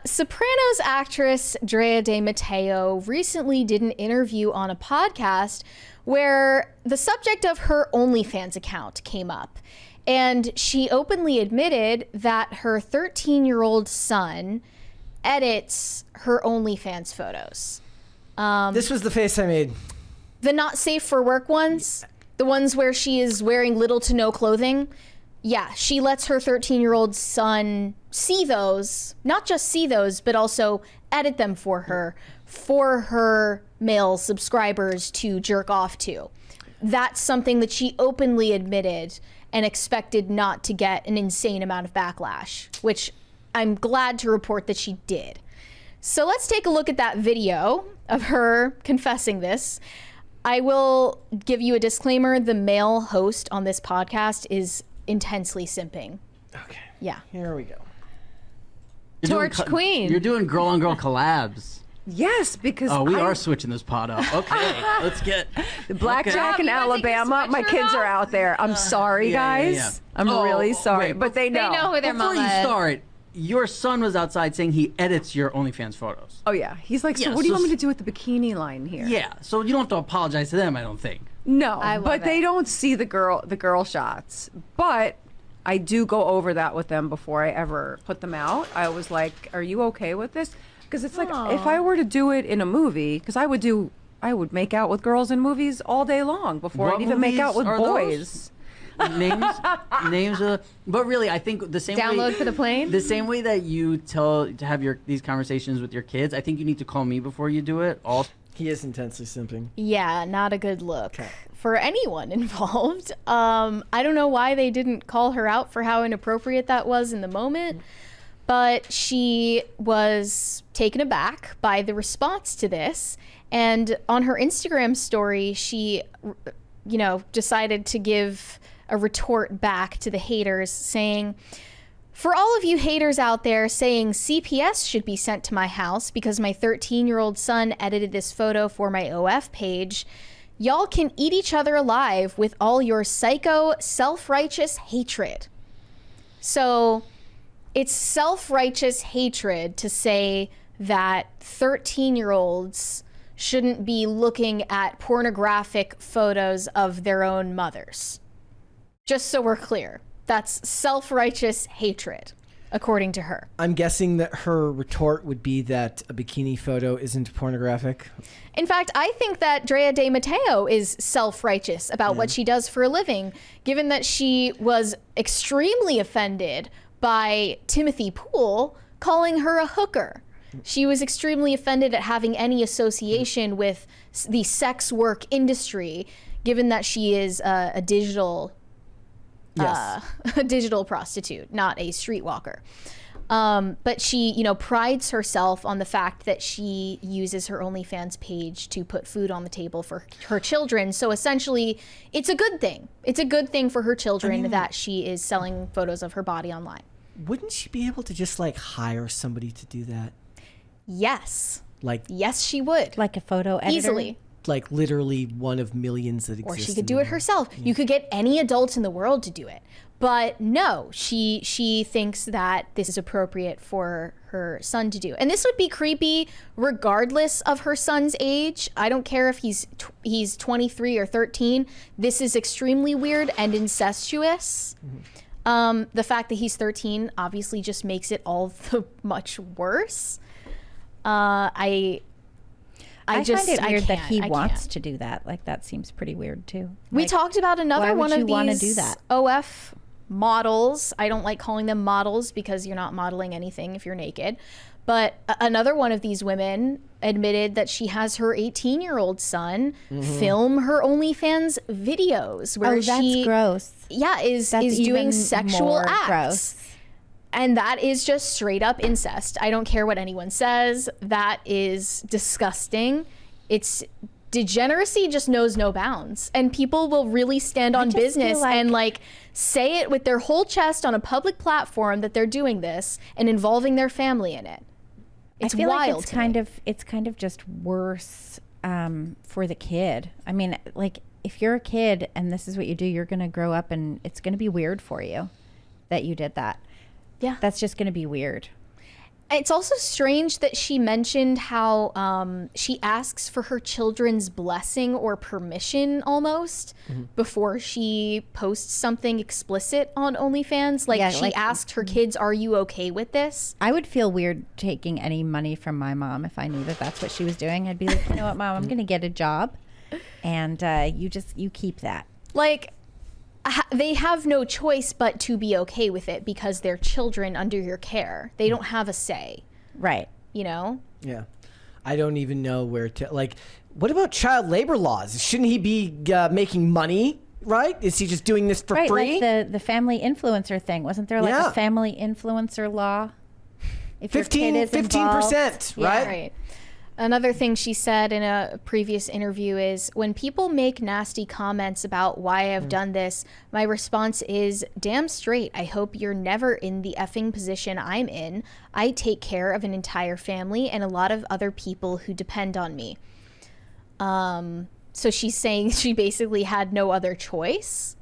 Sopranos actress Drea de Matteo recently did an interview on a podcast where the subject of her OnlyFans account came up. And she openly admitted that her 13-year-old son edits her OnlyFans photos. This was the face I made. The not safe for work ones, the ones where she is wearing little to no clothing. Yeah, she lets her 13-year-old son see those, not just see those, but also edit them for her male subscribers to jerk off to. That's something that she openly admitted and expected not to get an insane amount of backlash, which I'm glad to report that she did. So let's take a look at that video of her confessing this. I will give you a disclaimer. The male host on this podcast is intensely simping. Okay. Yeah. Here we go. Torch Queen. You're doing girl on girl collabs. Yes, because we are switching this pot up. Okay, let's get the Blackjack in Alabama. My kids are out there. I'm sorry, guys. Yeah. I'm really sorry, wait, but they know. They know who their Before mama you is. start, your son was outside saying he edits your OnlyFans photos. Oh yeah, he's like, so Yeah, what do you so- want me to do with the bikini line here? Yeah, so you don't have to apologize to them, I don't think. No, I love but they it. don't see the girl shots. But I do go over that with them before I ever put them out. I was like, are you okay with this? Because it's like, if I were to do it in a movie, because I would make out with girls in movies all day long before What I'd even make movies out with are boys. names but really I think the same Download way, for the plane? the same way that you tell to have these conversations with your kids, I think you need to call me before you do it. He is intensely simping. Yeah, not a good look for anyone involved. I don't know why they didn't call her out for how inappropriate that was in the moment, but she was taken aback by the response to this. And on her Instagram story, she, decided to give a retort back to the haters, saying, "For all of you haters out there saying CPS should be sent to my house because my 13-year-old son edited this photo for my OF page, y'all can eat each other alive with all your psycho, self-righteous hatred." So it's self-righteous hatred to say that 13-year-olds shouldn't be looking at pornographic photos of their own mothers. Just so we're clear, that's self-righteous hatred, according to her. I'm guessing that her retort would be that a bikini photo isn't pornographic. In fact, I think that Drea de Matteo is self-righteous about what she does for a living, given that she was extremely offended by Timothy Poole calling her a hooker. She was extremely offended at having any association with the sex work industry, given that she is a digital a digital prostitute, not a streetwalker. But she, prides herself on the fact that she uses her OnlyFans page to put food on the table for her children. So essentially, it's a good thing. It's a good thing for her children that she is selling photos of her body online. Wouldn't she be able to just hire somebody to do that? Yes. Like Yes, she would. Like a photo editor? Easily. like literally one of millions that exist. Or she could do it herself. You could get any adult in the world to do it. But no, she thinks that this is appropriate for her son to do. And this would be creepy regardless of her son's age. I don't care if he's 23 or 13. This is extremely weird and incestuous. The fact that he's 13 obviously just makes it all the much worse. I find it weird that he I wants can't. to do that. Like, that seems pretty weird too. We Like, talked about another why would one of you wanna these do that? OF models. I don't like calling them models because you're not modeling anything if you're naked. But another one of these women admitted that she has her 18-year-old son film her OnlyFans videos where Oh, that's she gross. is That's doing even sexual more acts. gross. And that is just straight up incest. I don't care what anyone says. That is disgusting. It's degeneracy just knows no bounds. And people will really stand on just feel business like- and say it with their whole chest on a public platform that they're doing this and involving their family in it. It's I feel wild. like it's kind of just worse for the kid. I mean, like, if you're a kid and this is what you do, you're going to grow up and it's going to be weird for you that you did that. Yeah. That's just going to be weird. It's also strange that she mentioned how she asks for her children's blessing or permission almost before she posts something explicit on OnlyFans. Like, she asked her kids, "Are you okay with this?" I would feel weird taking any money from my mom if I knew that that's what she was doing. I'd be like, you know what, Mom, I'm going to get a job, and you keep that. Like, they have no choice but to be okay with it because they're children under your care. They don't have a say. Right. You know? Yeah. I don't even know where to, like, what about child labor laws? Shouldn't he be making money, right? Is he just doing this for free? Like the family influencer thing. Wasn't there like a family influencer law? If 15%, right? Right. Another thing she said in a previous interview is, when people make nasty comments about why I've done this, my response is, damn straight, I hope you're never in the effing position I'm in. I take care of an entire family and a lot of other people who depend on me. So she's saying she basically had no other choice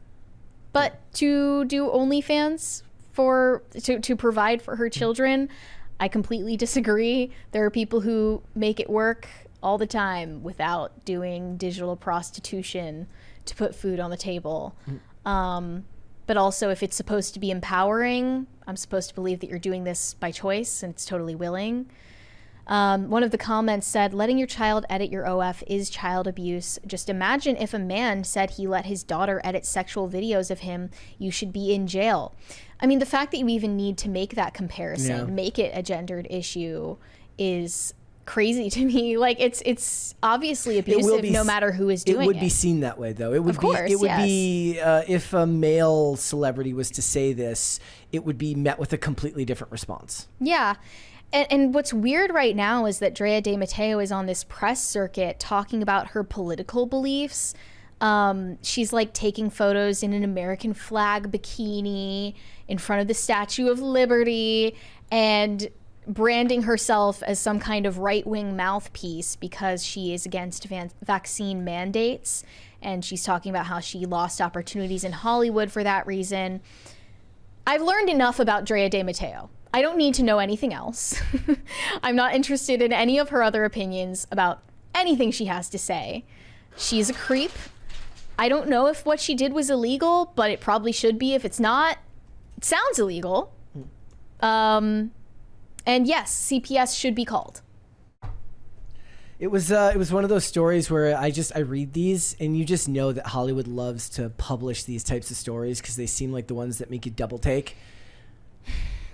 but to do OnlyFans to provide for her children. I completely disagree. There are people who make it work all the time without doing digital prostitution to put food on the table. But also, if it's supposed to be empowering, I'm supposed to believe that you're doing this by choice and it's totally willing. One of the comments said, letting your child edit your OF is child abuse. Just imagine if a man said he let his daughter edit sexual videos of him, you should be in jail. I mean, the fact that you even need to make that comparison, make it a gendered issue, is crazy to me. Like, it's obviously abusive no matter who is doing it. It would be seen that way, though. It would be if a male celebrity was to say this, it would be met with a completely different response. Yeah. And what's weird right now is that Drea de Matteo is on this press circuit talking about her political beliefs. She's like taking photos in an American flag bikini in front of the Statue of Liberty and branding herself as some kind of right-wing mouthpiece because she is against vaccine mandates. And she's talking about how she lost opportunities in Hollywood for that reason. I've learned enough about Drea de Matteo. I don't need to know anything else. I'm not interested in any of her other opinions about anything she has to say. She's a creep. I don't know if what she did was illegal, but it probably should be. If it's not, it sounds illegal. And yes, CPS should be called. It was one of those stories where I read these and you just know that Hollywood loves to publish these types of stories because they seem like the ones that make you double take.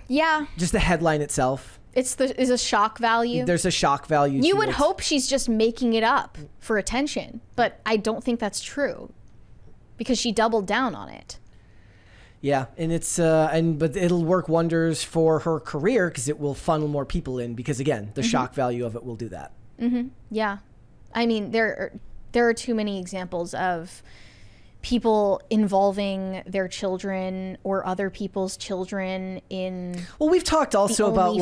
Yeah. Just the headline itself. Is a shock value. There's a shock value. You would hope she's just making it up for attention, but I don't think that's true because she doubled down on it. Yeah, and it's but it'll work wonders for her career because it will funnel more people in because again, the shock value of it will do that. Yeah. I mean, there are too many examples of people involving their children or other people's children in. Well, we've talked also about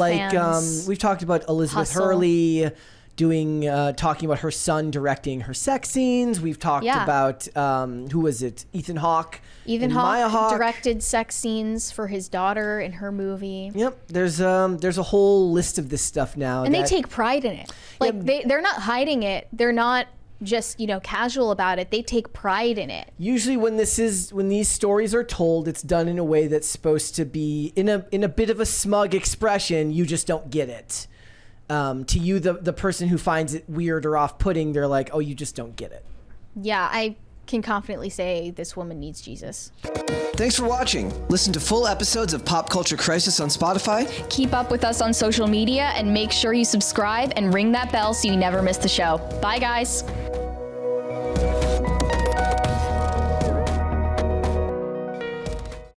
we've talked about Elizabeth Hurley doing talking about her son directing her sex scenes. We've talked about who was it? Ethan Hawke. Maya Hawke directed sex scenes for his daughter in her movie. Yep, there's a whole list of this stuff now, and they take pride in it. Like they're not hiding it. They're not just casual about it. They take pride in it. Usually when these stories are told, it's done in a way that's supposed to be in a bit of a smug expression. You just don't get it. To you, the person who finds it weird or off-putting, they're like, oh, you just don't get it. Yeah, I can confidently say this woman needs Jesus. Thanks for watching. Listen to full episodes of Pop Culture Crisis on Spotify. Keep up with us on social media and make sure you subscribe and ring that bell so you never miss the show. Bye, guys.